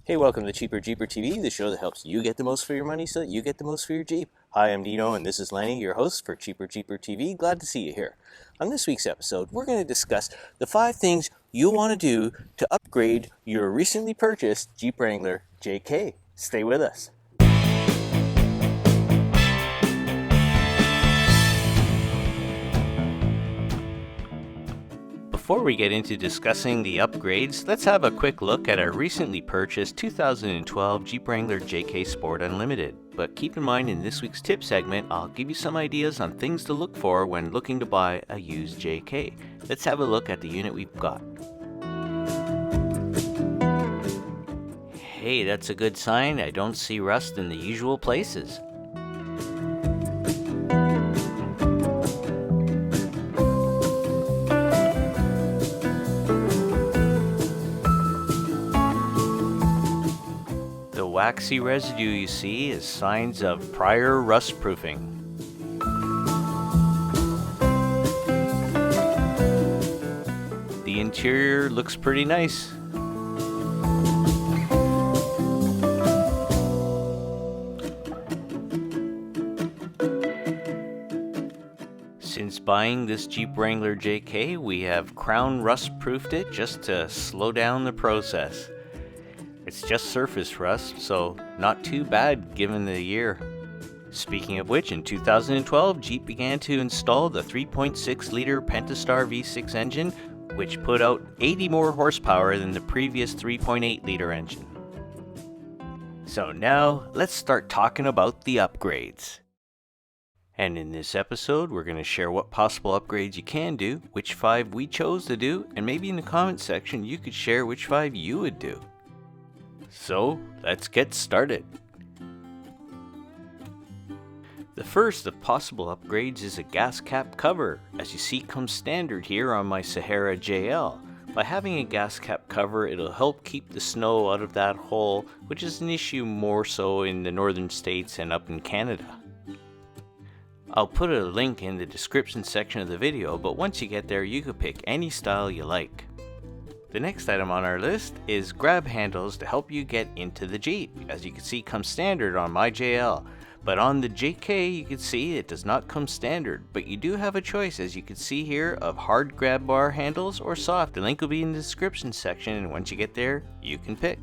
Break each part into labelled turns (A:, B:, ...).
A: Hey, welcome to Cheaper Jeeper TV, the show that helps you get the most for your money so that you get the most for your Jeep. Hi, I'm Dino, and this is Lenny, your host for Cheaper Jeeper TV. Glad to see you here. On this week's episode, we're going to discuss the 5 things you'll want to do to upgrade your recently purchased Jeep Wrangler JK. Stay with us. Before we get into discussing the upgrades, let's have a quick look at our recently purchased 2012 Jeep Wrangler JK Sport Unlimited. But keep in mind, in this week's tip segment, I'll give you some ideas on things to look for when looking to buy a used JK. Let's have a look at the unit we've got. Hey, that's a good sign. I don't see rust in the usual places. Waxy residue you see is signs of prior rust proofing. The interior looks pretty nice. Since buying this Jeep Wrangler JK, we have crown rust proofed it just to slow down the process. It's just surface rust, so not too bad given the year. Speaking of which, in 2012, Jeep began to install the 3.6-liter Pentastar V6 engine, which put out 80 more horsepower than the previous 3.8-liter engine. So now, let's start talking about the upgrades. And in this episode, we're going to share what possible upgrades you can do, which 5 we chose to do, and maybe in the comment section you could share which 5 you would do. So, let's get started. The first of possible upgrades is a gas cap cover, as you see comes standard here on my Sahara JL. By having a gas cap cover, it'll help keep the snow out of that hole, which is an issue more so in the northern states and up in Canada. I'll put a link in the description section of the video, but once you get there, you can pick any style you like. The next item on our list is grab handles to help you get into the Jeep. As you can see, comes standard on my JL, but on the JK you can see it does not come standard, but you do have a choice, as you can see here, of hard grab bar handles or soft. The link will be in the description section, and once you get there, you can pick.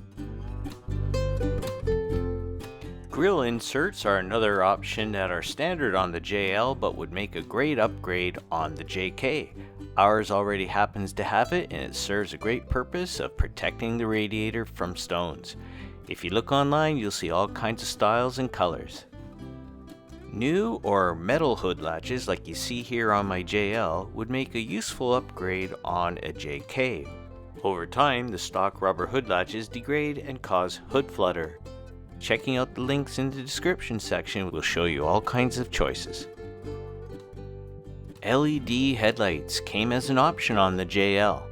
A: Grill inserts are another option that are standard on the JL but would make a great upgrade on the JK. Ours already happens to have it, and it serves a great purpose of protecting the radiator from stones. If you look online, you'll see all kinds of styles and colors. New or metal hood latches like you see here on my JL would make a useful upgrade on a JK. Over time, the stock rubber hood latches degrade and cause hood flutter. Checking out the links in the description section will show you all kinds of choices. LED headlights came as an option on the JL,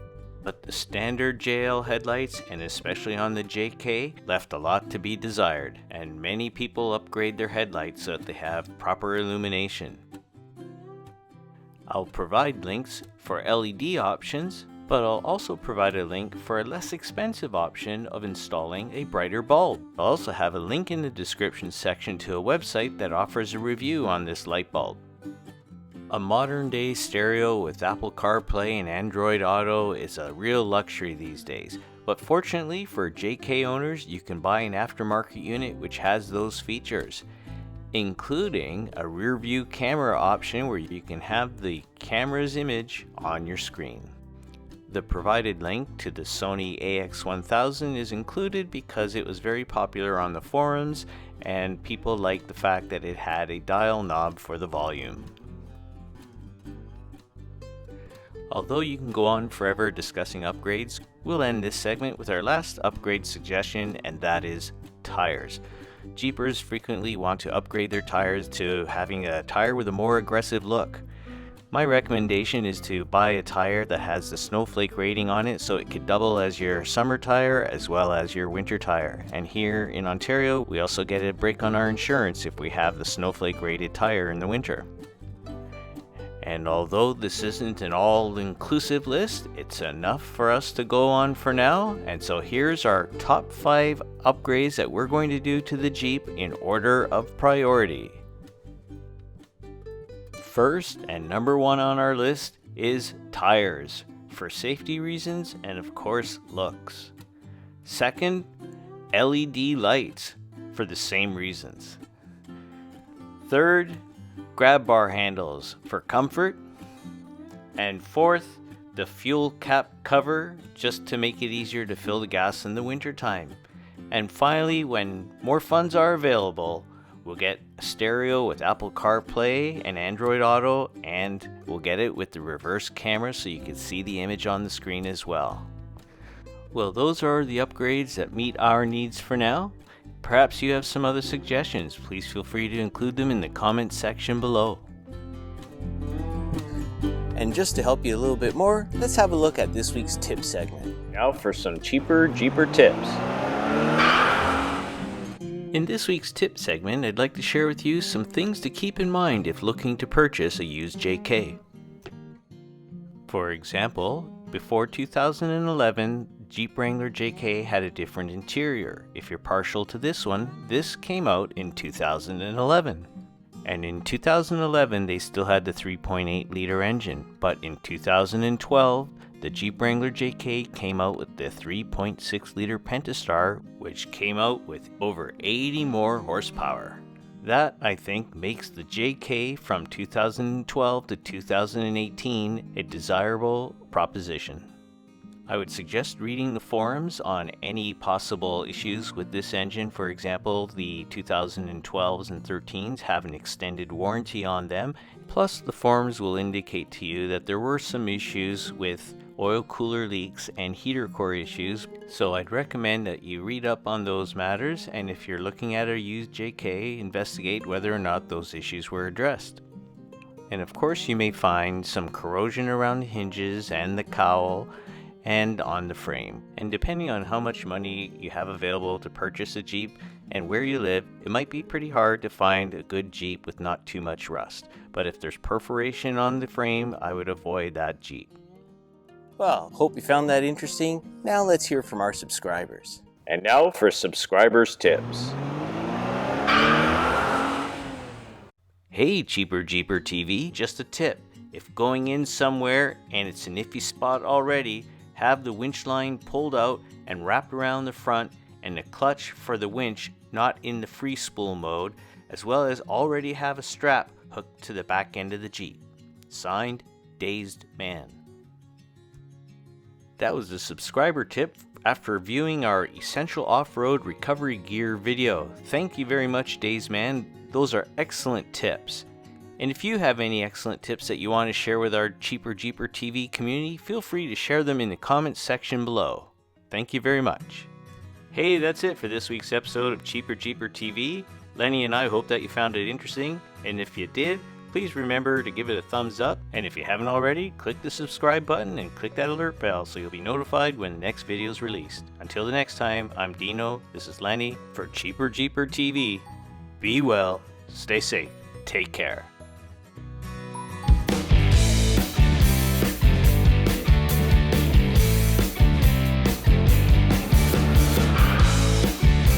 A: but the standard JL headlights, and especially on the JK, left a lot to be desired, and many people upgrade their headlights so that they have proper illumination. I'll provide links for LED options, but I'll also provide a link for a less expensive option of installing a brighter bulb. I'll also have a link in the description section to a website that offers a review on this light bulb. A modern day stereo with Apple CarPlay and Android Auto is a real luxury these days, but fortunately for JK owners, you can buy an aftermarket unit which has those features, including a rear view camera option where you can have the camera's image on your screen. The provided link to the Sony AX1000 is included because it was very popular on the forums and people liked the fact that it had a dial knob for the volume. Although you can go on forever discussing upgrades, we'll end this segment with our last upgrade suggestion, and that is tires. Jeepers frequently want to upgrade their tires to having a tire with a more aggressive look. My recommendation is to buy a tire that has the snowflake rating on it, so it could double as your summer tire as well as your winter tire. And here in Ontario, we also get a break on our insurance if we have the snowflake rated tire in the winter. And although this isn't an all-inclusive list, it's enough for us to go on for now. And so here's our top 5 upgrades that we're going to do to the Jeep in order of priority. First and number 1 on our list is tires, for safety reasons and of course looks. Second, LED lights, for the same reasons. Third, grab bar handles for comfort. And fourth, the fuel cap cover, just to make it easier to fill the gas in the winter time. And finally, when more funds are available, we'll get a stereo with Apple CarPlay and Android Auto, and we'll get it with the reverse camera so you can see the image on the screen as well. Well, those are the upgrades that meet our needs for now. Perhaps you have some other suggestions. Please feel free to include them in the comments section below. And just to help you a little bit more, let's have a look at this week's tip segment. Now for some cheaper Jeeper tips. In this week's tip segment, I'd like to share with you some things to keep in mind if looking to purchase a used JK. For example, before 2011, Jeep Wrangler JK had a different interior. If you're partial to this one, this came out in 2011. And in 2011, they still had the 3.8 liter engine, but in 2012, the Jeep Wrangler JK came out with the 3.6 liter Pentastar, which came out with over 80 more horsepower. That, I think, makes the JK from 2012 to 2018 a desirable proposition. I would suggest reading the forums on any possible issues with this engine. For example, the 2012s and 13s have an extended warranty on them. Plus, the forums will indicate to you that there were some issues with oil cooler leaks and heater core issues. So I'd recommend that you read up on those matters, and if you're looking at a used JK, investigate whether or not those issues were addressed. And of course, you may find some corrosion around the hinges and the cowl and on the frame. And depending on how much money you have available to purchase a Jeep and where you live, it might be pretty hard to find a good Jeep with not too much rust. But if there's perforation on the frame, I would avoid that Jeep. Well, hope you found that interesting. Now let's hear from our subscribers. And now for subscribers' tips. Hey Cheaper Jeeper TV, just a tip. If going in somewhere and it's an iffy spot already, have the winch line pulled out and wrapped around the front and the clutch for the winch not in the free spool mode, as well as already have a strap hooked to the back end of the Jeep. Signed, Dazed Man. That was a subscriber tip after viewing our Essential Off-Road Recovery Gear video. Thank you very much, Dazed Man. Those are excellent tips. And if you have any excellent tips that you want to share with our Cheaper Jeeper TV community, feel free to share them in the comments section below. Thank you very much. Hey, that's it for this week's episode of Cheaper Jeeper TV. Lenny and I hope that you found it interesting, and if you did, please remember to give it a thumbs up, and if you haven't already, click the subscribe button and click that alert bell so you'll be notified when the next video is released. Until the next time, I'm Dino, this is Lenny for Cheaper Jeeper TV. Be well, stay safe, take care.